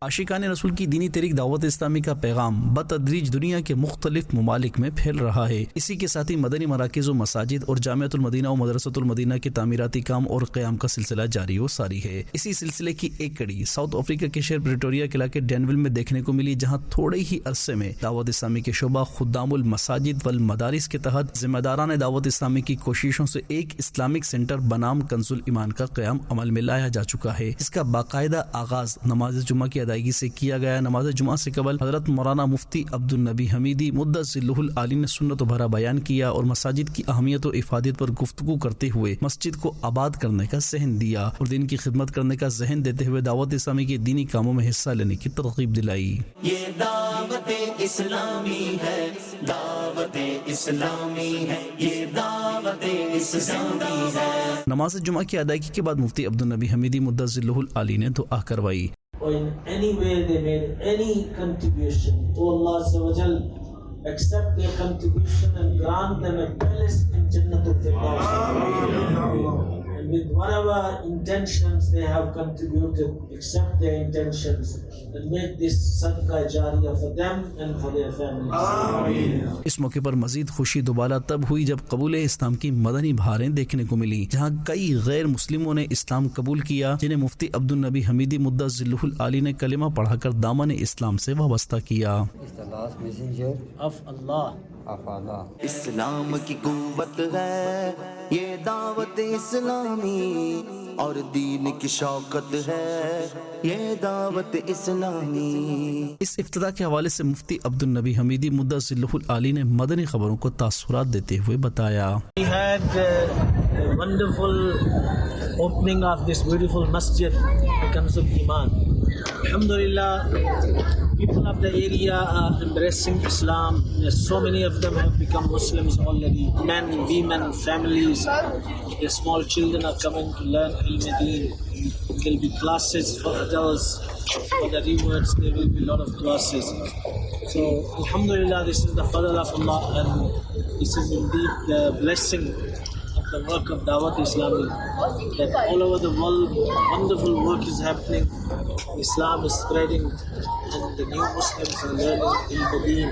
عاشقان رسول کی دینی تحریک دعوت اسلامی کا پیغام بتدریج دنیا کے مختلف ممالک میں پھیل رہا ہے۔ اسی کے ساتھ ہی مدنی مراکز و مساجد اور جامعۃ المدینہ و مدرسۃ المدینہ کے تعمیراتی کام اور قیام کا سلسلہ جاری و ساری ہے۔ اسی سلسلے کی ایک کڑی ساؤتھ افریقہ کے شہر پریٹوریا کے علاقے ڈینول میں دیکھنے کو ملی، جہاں تھوڑے ہی عرصے میں دعوت اسلامی کے شعبہ خدام المساجد والمدارس کے تحت ذمہ داران دعوت اسلامی کی کوششوں سے ایک اسلامک سینٹر بنام کنز الایمان کا قیام عمل میں لایا جا چکا ہے۔ اس کا باقاعدہ آغاز نماز جمعہ کی ادائیگی سے کیا گیا۔ نماز جمعہ سے قبل حضرت مولانا مفتی عبد النبی حمیدی مدث ذلہ العالی نے سنت و بھرا بیان کیا اور مساجد کی اہمیت و افادیت پر گفتگو کرتے ہوئے مسجد کو آباد کرنے کا ذہن دیا اور دین کی خدمت کرنے کا ذہن دیتے ہوئے دعوت اسلامی کے دینی کاموں میں حصہ لینے کی ترغیب دلائی۔ یہ دعوت اسلامی ہے، دعوت اسلامی ہے، یہ دعوت اسلامی ہے۔ نماز جمعہ کی ادائیگی کے بعد مفتی عبد النبی حمیدی مدث ذلہ العالی نے دعا کروائی۔ or in any way they made any contribution, oh Allah Azza wa Jal, accept their contribution and grant them a palace in Jannatul Firdaus. And with whatever intentions they have contributed, accept their intentions and make this sadaqah jariyah for them and for their families. اس موقع پر مزید خوشی دوبالا تب ہوئی جب قبول اسلام کی مدنی بہاریں دیکھنے کو ملی، جہاں کئی غیر مسلموں نے اسلام قبول کیا، جنہیں مفتی عبد النبی حمیدی مدث ذلہ العالی نے کلمہ پڑھا کر دامن اسلام سے وابستہ کیا۔ Of Allah. اسلام کی قوت ہے یہ دعوت اسلامی، اور دین کی شوکت ہے یہ دعوت اسلامی۔ اس افتتاح کے حوالے سے مفتی عبد النبی حمیدی مدث ذلہ العالی نے مدنی خبروں کو تاثرات دیتے ہوئے بتایا۔ We had a wonderful opening of this beautiful masjid, Kanz al-Iman. Alhamdulillah, people of the area are embracing Islam. So many of them have become Muslims already. Men, women, families, the small children are coming to learn Ilm-e-Deen. There will be classes for adults. For the rewards, there will be a lot of classes. So, Alhamdulillah, this is the fadl of Allah, and this is indeed the blessing of the work of Dawat Islami, that all over the world wonderful work is happening. Islam is spreading, and the new Muslims are learning Ilm-e-Deen,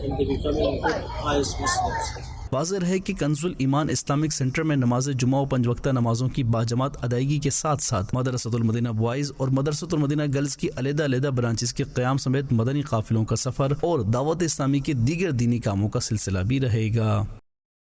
and they're becoming good, pious Muslims. واضح ہے کہ کنز الایمان Islamic centre میں نماز جمعہ و پنج وقتہ نمازوں کی باجماعت ادائیگی کے ساتھ ساتھ مدرسۃ المدینہ بوائز اور مدرسۃ المدینہ گرلز کی علیحدہ علیحدہ برانچز کے قیام سمیت مدنی قافلوں کا سفر اور دعوت اسلامی کے دیگر دینی کاموں کا سلسلہ بھی رہے گا۔